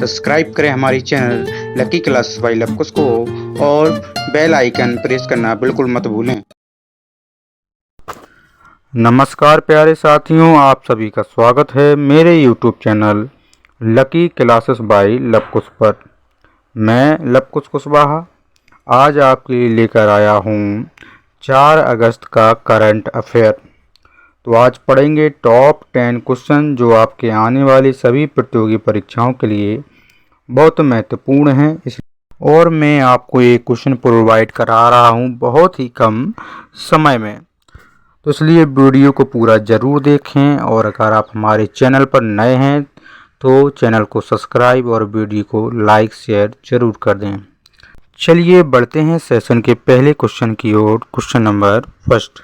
Subscribe करें हमारी channel lucky classes bye Lavkush को और बेल आइकन प्रेस करना बिल्कुल मत भूलें। नमस्कार प्यारे साथियों, आप सभी का स्वागत है मेरे YouTube channel lucky classes bye Lavkush पर। मैं लवकुश कुशवाहा आज आपके लिए लेकर आया हूँ 4 अगस्त का करंट अफेयर। तो आज पढ़ेंगे टॉप 10 क्वेश्चन जो आपके आने वाली सभी प्रतियोगी परीक्षाओं के लिए बहुत महत्वपूर्ण हैं। और मैं आपको ये क्वेश्चन प्रोवाइड करा रहा हूँ बहुत ही कम समय में, तो इसलिए वीडियो को पूरा ज़रूर देखें। और अगर आप हमारे चैनल पर नए हैं तो चैनल को सब्सक्राइब और वीडियो को लाइक शेयर ज़रूर कर दें। चलिए बढ़ते हैं सेशन के पहले क्वेश्चन की ओर। क्वेश्चन नंबर फर्स्ट,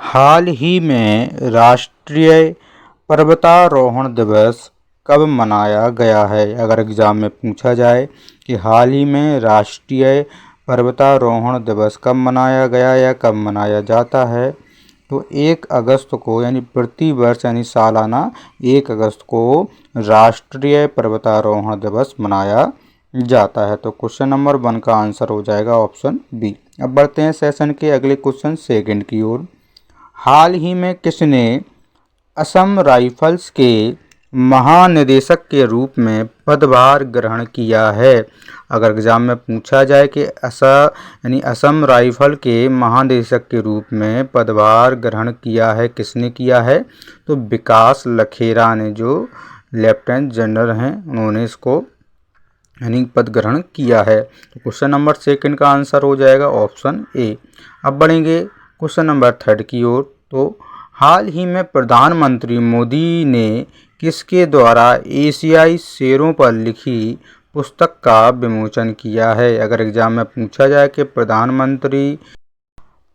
हाल ही में राष्ट्रीय पर्वतारोहण दिवस कब मनाया गया है? अगर एग्ज़ाम में पूछा जाए कि हाल ही में राष्ट्रीय पर्वतारोहण दिवस कब मनाया गया या कब मनाया जाता है, तो 1 अगस्त को यानी प्रति वर्ष यानी सालाना 1 अगस्त को राष्ट्रीय पर्वतारोहण दिवस मनाया जाता है। तो क्वेश्चन नंबर 1 का आंसर हो जाएगा ऑप्शन बी। अब बढ़ते हैं सेशन के अगले क्वेश्चन सेकंड की ओर। हाल ही में किसने असम राइफल्स के महानिदेशक के रूप में पदभार ग्रहण किया है? अगर एग्जाम में पूछा जाए कि असम राइफल के महानिदेशक के रूप में पदभार ग्रहण किया है, किसने किया है? तो विकास लखेरा ने, जो लेफ्टिनेंट जनरल हैं, उन्होंने इसको यानी पद ग्रहण किया है। तो क्वेश्चन नंबर सेकंड का आंसर हो जाएगा ऑप्शन ए। अब बढ़ेंगे क्वेश्चन नंबर थर्ड की ओर। तो हाल ही में प्रधानमंत्री मोदी ने किसके द्वारा एशियाई शेरों पर लिखी पुस्तक का विमोचन किया है? अगर एग्जाम में पूछा जाए कि प्रधानमंत्री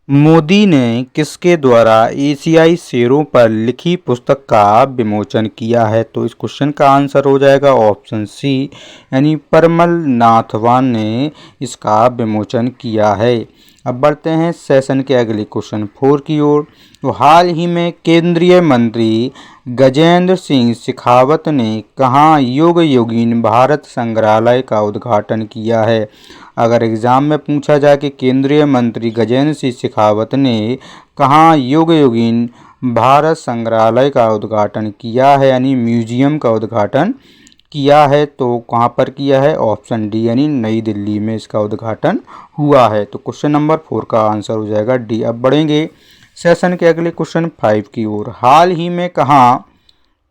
मोदी ने किसके द्वारा एशियाई शेरों पर लिखी पुस्तक का विमोचन किया है, तो इस क्वेश्चन का आंसर हो जाएगा ऑप्शन सी, यानी परमल नाथवान ने इसका विमोचन किया है। अब बढ़ते हैं सेशन के अगले क्वेश्चन 4 की ओर। तो हाल ही में केंद्रीय मंत्री गजेंद्र सिंह शेखावत ने कहाँ योग योगीन भारत संग्रहालय का उद्घाटन किया है? अगर एग्जाम में पूछा जाए कि केंद्रीय मंत्री गजेंद्र सिंह शेखावत ने कहाँ योग योगीन भारत संग्रहालय का उद्घाटन किया है यानी म्यूजियम का उद्घाटन किया है, तो कहाँ पर किया है? ऑप्शन डी यानी नई दिल्ली में इसका उद्घाटन हुआ है। तो क्वेश्चन नंबर 4 का आंसर हो जाएगा डी। अब बढ़ेंगे सेशन के अगले क्वेश्चन 5 की ओर। हाल ही में कहाँ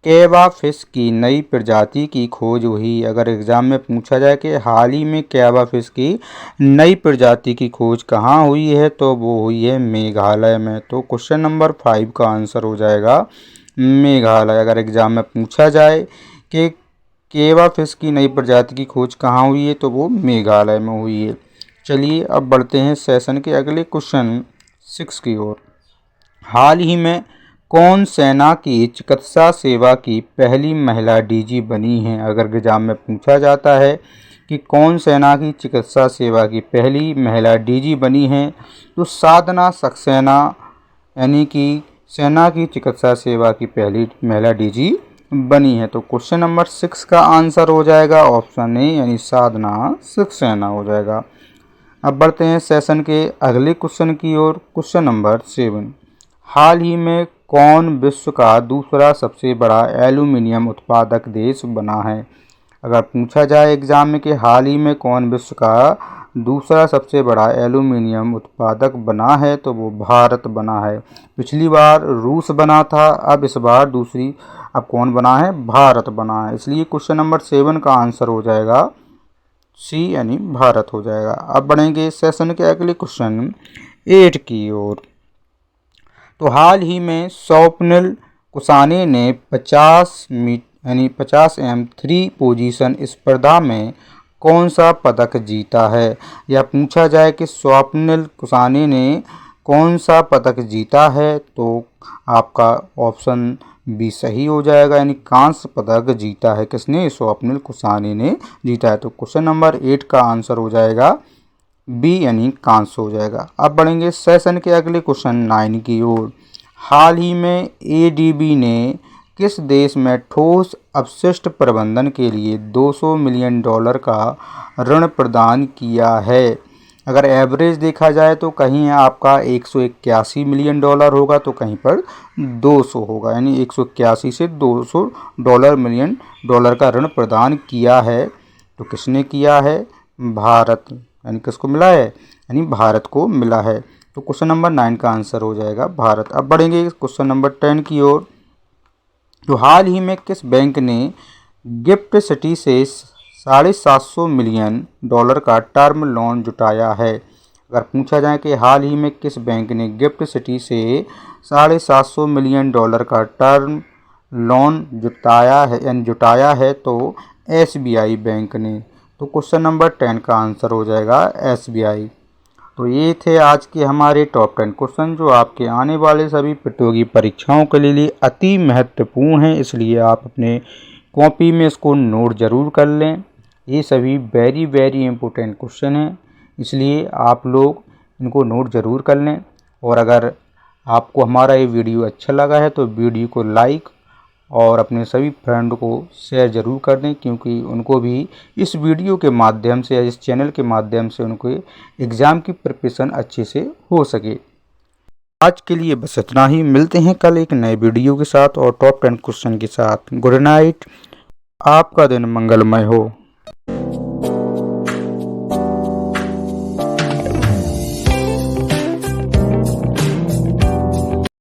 कैवा फिश की नई प्रजाति की खोज हुई? अगर एग्जाम में पूछा जाए कि हाल ही में कैवा फिश की नई प्रजाति की खोज कहाँ हुई है, तो वो हुई है मेघालय में। तो क्वेश्चन नंबर 5 का आंसर हो जाएगा मेघालय। अगर एग्जाम में पूछा जाए कि केवा फिश की नई प्रजाति की खोज कहाँ हुई है, तो वो मेघालय में हुई है। चलिए अब बढ़ते हैं सेशन के अगले क्वेश्चन 6 की ओर। हाल ही में कौन सेना की चिकित्सा सेवा की पहली महिला डीजी बनी है? अगर एग्जाम में पूछा जाता है कि कौन सेना की चिकित्सा सेवा की पहली महिला डीजी बनी है, तो साधना सक्सेना यानी कि सेना की चिकित्सा सेवा की पहली महिला डीजी बनी है। तो क्वेश्चन नंबर 6 का आंसर हो जाएगा ऑप्शन ए यानी साधना सक्सेना हो जाएगा। अब बढ़ते हैं सेशन के अगले क्वेश्चन की ओर। क्वेश्चन नंबर 7, हाल ही में कौन विश्व का दूसरा सबसे बड़ा एल्यूमिनियम उत्पादक देश बना है? अगर पूछा जाए एग्जाम में कि हाल ही में कौन विश्व का दूसरा सबसे बड़ा एल्यूमिनियम उत्पादक बना है, तो वो भारत बना है। पिछली बार रूस बना था, अब इस बार अब कौन बना है? भारत बना है। इसलिए क्वेश्चन नंबर 7 का आंसर हो जाएगा सी यानी भारत हो जाएगा। अब बढ़ेंगे सेशन के अगले क्वेश्चन 8 की ओर। तो हाल ही में स्वप्निल कुसाने ने 50 m3 पोजीशन स्पर्धा में कौन सा पदक जीता है? या पूछा जाए कि स्वप्निल कुसाने ने कौन सा पदक जीता है, तो आपका ऑप्शन बी सही हो जाएगा, यानी कांस्य पदक जीता है। किसने? स्वप्निल कुसाने ने जीता है। तो क्वेश्चन नंबर 8 का आंसर हो जाएगा बी यानी कांस्य हो जाएगा। अब बढ़ेंगे सेशन के अगले क्वेश्चन 9 की ओर। हाल ही में एडीबी ने किस देश में ठोस अपशिष्ट प्रबंधन के लिए $200 मिलियन का ऋण प्रदान किया है? अगर एवरेज देखा जाए तो कहीं आपका $181 मिलियन होगा तो कहीं पर 200 होगा, यानी 181 से $200 मिलियन का ऋण प्रदान किया है। तो किसने किया है? भारत, यानी किसको मिला है? यानी भारत को मिला है। तो क्वेश्चन नंबर 9 का आंसर हो जाएगा भारत। अब बढ़ेंगे क्वेश्चन नंबर 10 की ओर। तो हाल ही में किस बैंक ने गिफ्ट सिटी से $750 मिलियन का टर्म लोन जुटाया है? अगर पूछा जाए कि हाल ही में किस बैंक ने गिफ्ट सिटी से $750 मिलियन का टर्म लोन जुटाया है तो SBI बैंक ने। तो क्वेश्चन नंबर 10 का आंसर हो जाएगा SBI। तो ये थे आज के हमारे टॉप 10 क्वेश्चन जो आपके आने वाले सभी प्रतियोगी परीक्षाओं के लिए अति महत्वपूर्ण हैं, इसलिए आप अपने कॉपी में इसको नोट ज़रूर कर लें। ये सभी वेरी वेरी इंपॉर्टेंट क्वेश्चन हैं, इसलिए आप लोग इनको नोट ज़रूर कर लें। और अगर आपको हमारा ये वीडियो अच्छा लगा है तो वीडियो को लाइक और अपने सभी फ्रेंड को शेयर ज़रूर कर दें, क्योंकि उनको भी इस वीडियो के माध्यम से या इस चैनल के माध्यम से उनको एग्ज़ाम की प्रिपरेशन अच्छे से हो सके। आज के लिए बस इतना ही। मिलते हैं कल एक नए वीडियो के साथ और टॉप 10 क्वेश्चन के साथ। गुड नाइट, आपका दिन मंगलमय हो।